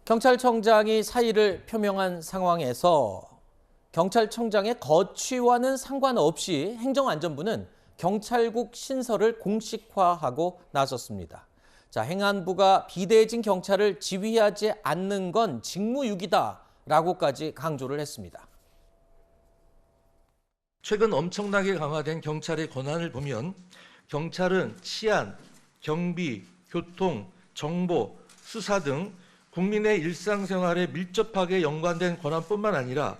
경찰청장이 사의를 표명한 상황에서 경찰청장의 거취와는 상관없이 행정안전부는 경찰국 신설을 공식화하고 나섰습니다. 자, 행안부가 비대해진 경찰을 지휘하지 않는 건 직무유기다라고까지 강조를 했습니다. 최근 엄청나게 강화된 경찰의 권한을 보면 경찰은 치안, 경비, 교통, 정보, 수사 등 국민의 일상생활에 밀접하게 연관된 권한뿐만 아니라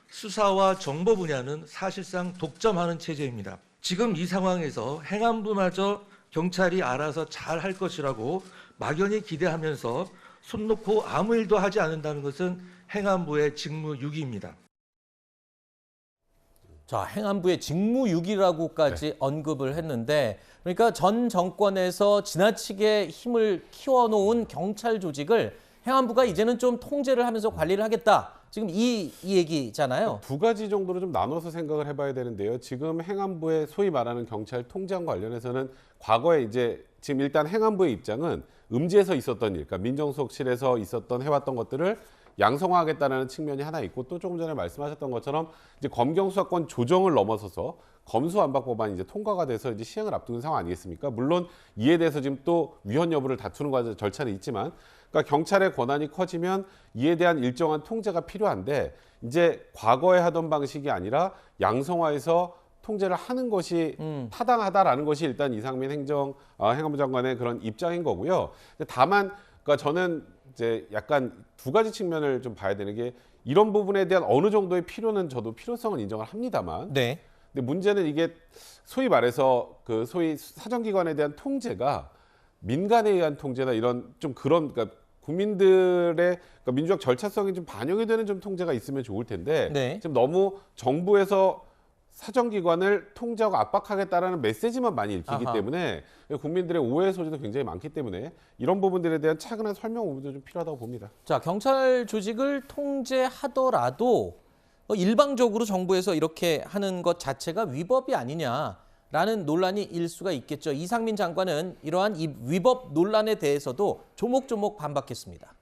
수사와 정보 분야는 사실상 독점하는 체제입니다. 지금 이 상황에서 행안부마저 경찰이 알아서 잘 할 것이라고 막연히 기대하면서 손 놓고 아무 일도 하지 않는다는 것은 행안부의 직무유기입니다. 자, 행안부의 직무유기라고까지 언급을 했는데, 그러니까 전 정권에서 지나치게 힘을 키워놓은 경찰 조직을 행안부가 이제는 좀 통제를 하면서 관리를 하겠다. 지금 이 얘기잖아요. 두 가지 정도로 좀 나눠서 생각을 해봐야 되는데요. 지금 행안부의 소위 말하는 경찰 통제와 관련해서는 과거에 이제 지금 일단 행안부의 입장은 음지에서 있었던 일, 그러니까 민정수석실에서 있었던 해왔던 것들을 양성화하겠다는 측면이 하나 있고, 또 조금 전에 말씀하셨던 것처럼 이제 검경수사권 조정을 넘어서서 검수완박법안이 이제 통과가 돼서 이제 시행을 앞두는 상황 아니겠습니까? 물론 이에 대해서 지금 또 위헌 여부를 다투는 과정 절차는 있지만, 그러니까 경찰의 권한이 커지면 이에 대한 일정한 통제가 필요한데, 이제 과거에 하던 방식이 아니라 양성화해서 통제를 하는 것이 타당하다라는 것이 일단 이상민 행안부 장관의 그런 입장인 거고요. 다만, 그러니까 저는 이제 약간 두 가지 측면을 좀 봐야 되는 게, 이런 부분에 대한 어느 정도의 필요는 저도 필요성은 인정을 합니다만, 네. 근데 문제는 이게 소위 말해서 그 소위 사정기관에 대한 통제가 민간에 의한 통제나 이런 좀 그런, 그러니까 국민들의 그러니까 민주적 절차성이 좀 반영이 되는 좀 통제가 있으면 좋을 텐데, 네. 지금 너무 정부에서 사정기관을 통제하고 압박하겠다라는 메시지만 많이 읽히기 때문에 국민들의 오해 소지도 굉장히 많기 때문에 이런 부분들에 대한 차근한 설명 부분도 좀 필요하다고 봅니다. 자, 경찰 조직을 통제하더라도 일방적으로 정부에서 이렇게 하는 것 자체가 위법이 아니냐라는 논란이 일 수가 있겠죠. 이상민 장관은 이러한 이 위법 논란에 대해서도 조목조목 반박했습니다.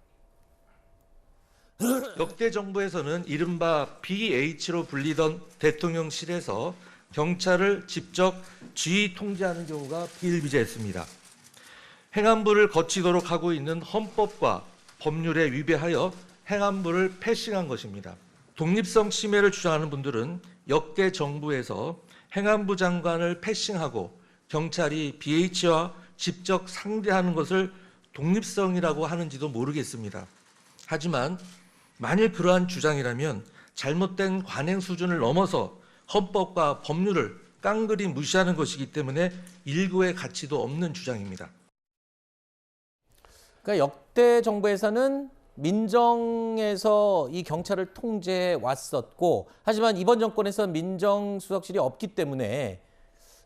역대 정부에서는 이른바 BH로 불리던 대통령실에서 경찰을 직접 지휘 통제하는 경우가 비일비재했습니다. 행안부를 거치도록 하고 있는 헌법과 법률에 위배하여 행안부를 패싱한 것입니다. 독립성 침해를 주장하는 분들은 역대 정부에서 행안부 장관을 패싱하고 경찰이 BH와 직접 상대하는 것을 독립성이라고 하는지도 모르겠습니다. 하지만 만일 그러한 주장이라면 잘못된 관행 수준을 넘어서 헌법과 법률을 깡그리 무시하는 것이기 때문에 일구의 가치도 없는 주장입니다. 그러니까 역대 정부에서는 민정에서 이 경찰을 통제해 왔었고, 하지만 이번 정권에서 민정수석실이 없기 때문에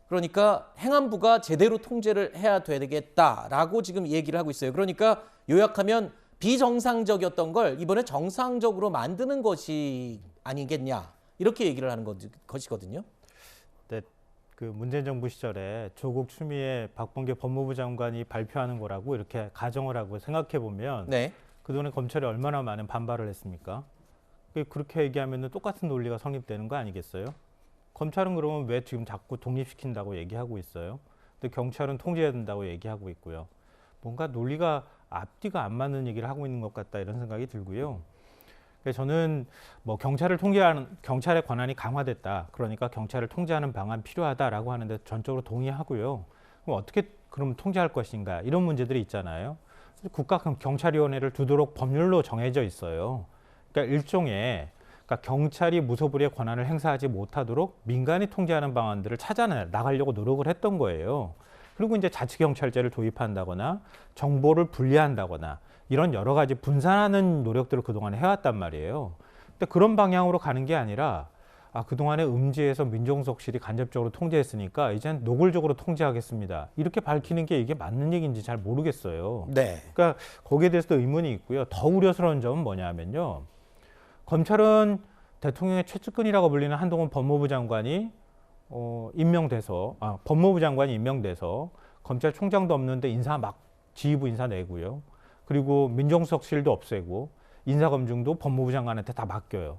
그러니까 행안부가 제대로 통제를 해야 되겠다라고 지금 얘기를 하고 있어요. 그러니까 요약하면 비정상적이었던 걸 이번에 정상적으로 만드는 것이 아니겠냐, 이렇게 얘기를 하는 것이거든요. 네, 그 문재인 정부 시절에 조국 추미애 박범계 법무부 장관이 발표하는 거라고 이렇게 가정을 하고 생각해 보면 네. 그동안에 검찰이 얼마나 많은 반발을 했습니까? 그렇게 얘기하면 똑같은 논리가 성립되는 거 아니겠어요? 검찰은 그러면 왜 지금 자꾸 독립시킨다고 얘기하고 있어요? 근데 경찰은 통제해야 된다고 얘기하고 있고요. 뭔가 논리가 앞뒤가 안 맞는 얘기를 하고 있는 것 같다, 이런 생각이 들고요. 그래서 저는 뭐 경찰의 권한이 강화됐다, 그러니까 경찰을 통제하는 방안 필요하다라고 하는데 전적으로 동의하고요. 그럼 어떻게 그럼 통제할 것인가, 이런 문제들이 있잖아요. 국가경찰위원회를 두도록 법률로 정해져 있어요. 그러니까 일종의 경찰이 무소불위의 권한을 행사하지 못하도록 민간이 통제하는 방안들을 찾아 나가려고 노력을 했던 거예요. 그리고 이제 자치경찰제를 도입한다거나 정보를 분리한다거나 이런 여러 가지 분산하는 노력들을 그동안 해왔단 말이에요. 근데 그런 방향으로 가는 게 아니라 그동안에 음지에서 민정수석실이 간접적으로 통제했으니까 이젠 노골적으로 통제하겠습니다, 이렇게 밝히는 게 이게 맞는 얘기인지 잘 모르겠어요. 네. 그러니까 거기에 대해서도 의문이 있고요. 더 우려스러운 점은 뭐냐면요. 검찰은 대통령의 최측근이라고 불리는 한동훈 법무부 장관이 법무부 장관이 임명돼서 검찰총장도 없는데 지휘부 인사 내고요. 그리고 민정수석실도 없애고 인사검증도 법무부 장관한테 다 맡겨요.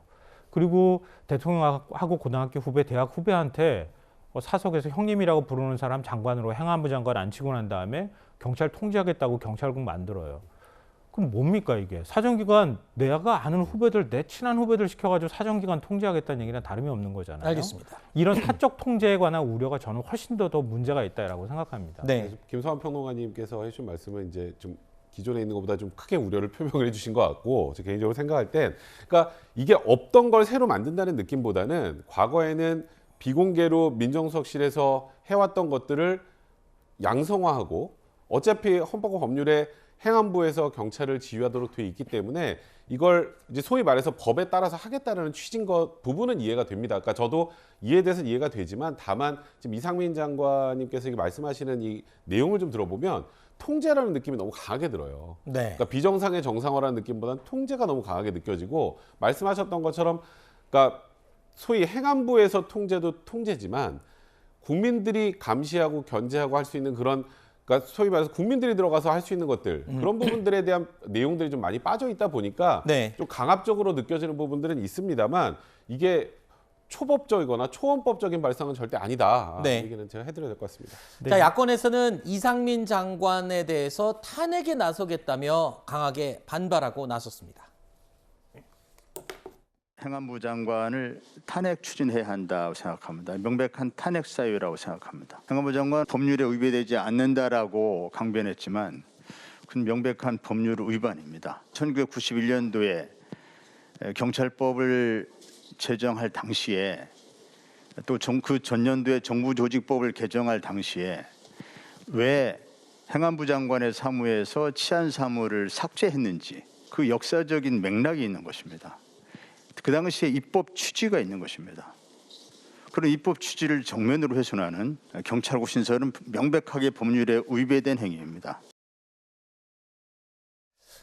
그리고 대통령하고 고등학교 후배, 대학 후배한테 사석에서 형님이라고 부르는 사람 장관으로 행안부 장관 앉히고 난 다음에 경찰 통제하겠다고 경찰국 만들어요. 그럼 뭡니까 이게? 사정기관 내가 아는 후배들, 내 친한 후배들 시켜가지고 사정기관 통제하겠다는 얘기는 다름이 없는 거잖아요. 알겠습니다. 이런 사적 통제에 관한 우려가 저는 훨씬 더 문제가 있다라고 생각합니다. 네. 김소환 평론가님께서 해주신 말씀은 이제 좀 기존에 있는 것보다 좀 크게 우려를 표명을 해주신 것 같고, 저 개인적으로 생각할 땐, 그러니까 이게 없던 걸 새로 만든다는 느낌보다는 과거에는 비공개로 민정수석실에서 해왔던 것들을 양성화하고, 어차피 헌법과 법률에 행안부에서 경찰을 지휘하도록 되어 있기 때문에 이걸 이제 소위 말해서 법에 따라서 하겠다는 취지인 것 부분은 이해가 됩니다. 그러니까 저도 이해에 대해서 이해가 되지만, 다만 지금 이상민 장관님께서 말씀하시는 이 내용을 좀 들어보면 통제라는 느낌이 너무 강하게 들어요. 네. 그러니까 비정상의 정상화라는 느낌보다는 통제가 너무 강하게 느껴지고, 말씀하셨던 것처럼 그러니까 소위 행안부에서 통제도 통제지만 국민들이 감시하고 견제하고 할 수 있는 그런, 그러니까 소위 말해서 국민들이 들어가서 할 수 있는 것들, 그런 부분들에 대한 내용들이 좀 많이 빠져 있다 보니까 네. 좀 강압적으로 느껴지는 부분들은 있습니다만, 이게 초법적이거나 초헌법적인 발상은 절대 아니다. 네. 얘기는 제가 해드려야 될 것 같습니다. 네. 자, 야권에서는 이상민 장관에 대해서 탄핵에 나서겠다며 강하게 반발하고 나섰습니다. 행안부 장관을 탄핵 추진해야 한다고 생각합니다. 명백한 탄핵 사유라고 생각합니다. 행안부 장관 법률에 위배되지 않는다라고 강변했지만 그건 명백한 법률 위반입니다. 1991년도에 경찰법을 제정할 당시에 또 그 전년도에 정부조직법을 개정할 당시에 왜 행안부 장관의 사무에서 치안 사무를 삭제했는지 그 역사적인 맥락이 있는 것입니다. 그 당시에 입법 취지가 있는 것입니다. 그런 입법 취지를 정면으로 훼손하는 경찰국 신설은 명백하게 법률에 위배된 행위입니다.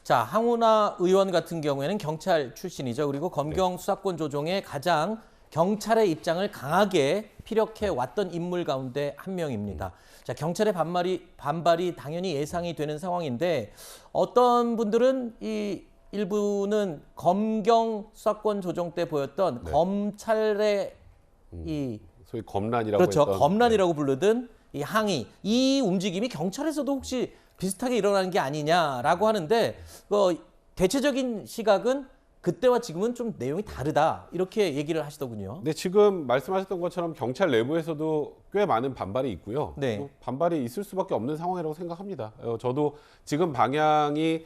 자, 황운하 의원 같은 경우에는 경찰 출신이죠. 그리고 검경 수사권 조정에 가장 경찰의 입장을 강하게 피력해 왔던 인물 가운데 한 명입니다. 자, 경찰의 반발이 당연히 예상이 되는 상황인데, 어떤 분들은 일부는 검경 수사권 조정 때 보였던 검찰의 소위 검란이라고 그렇죠. 했던, 검란이라고 부르던 이 항의, 이 움직임이 경찰에서도 혹시 비슷하게 일어나는 게 아니냐라고 하는데, 대체적인 시각은 그때와 지금은 좀 내용이 다르다, 이렇게 얘기를 하시더군요. 네, 지금 말씀하셨던 것처럼 경찰 내부에서도 꽤 많은 반발이 있고요. 네. 또 반발이 있을 수밖에 없는 상황이라고 생각합니다. 저도 지금 방향이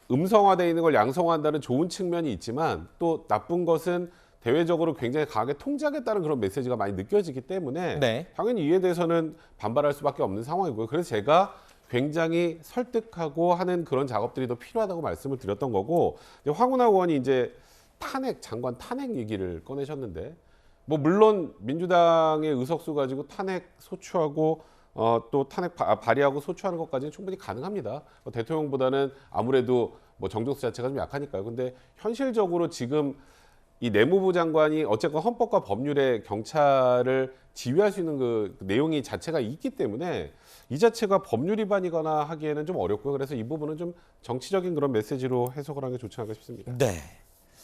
음성화되어 있는 걸 양성화한다는 좋은 측면이 있지만, 또 나쁜 것은 대외적으로 굉장히 강하게 통제하겠다는 그런 메시지가 많이 느껴지기 때문에 네. 당연히 이에 대해서는 반발할 수밖에 없는 상황이고요. 그래서 제가 굉장히 설득하고 하는 그런 작업들이 더 필요하다고 말씀을 드렸던 거고, 황운하 의원이 이제 장관 탄핵 얘기를 꺼내셨는데, 뭐 물론 민주당의 의석수 가지고 탄핵 소추하고 또 탄핵 발의하고 소추하는 것까지는 충분히 가능합니다. 대통령보다는 아무래도 뭐 정족수 자체가 좀 약하니까요. 근데 현실적으로 지금 이 내무부 장관이 어쨌건 헌법과 법률에 경찰을 지휘할 수 있는 그 내용이 자체가 있기 때문에 이 자체가 법률 위반이거나 하기에는 좀 어렵고요. 그래서 이 부분은 좀 정치적인 그런 메시지로 해석을 하는 게 좋지 않을까 싶습니다. 네.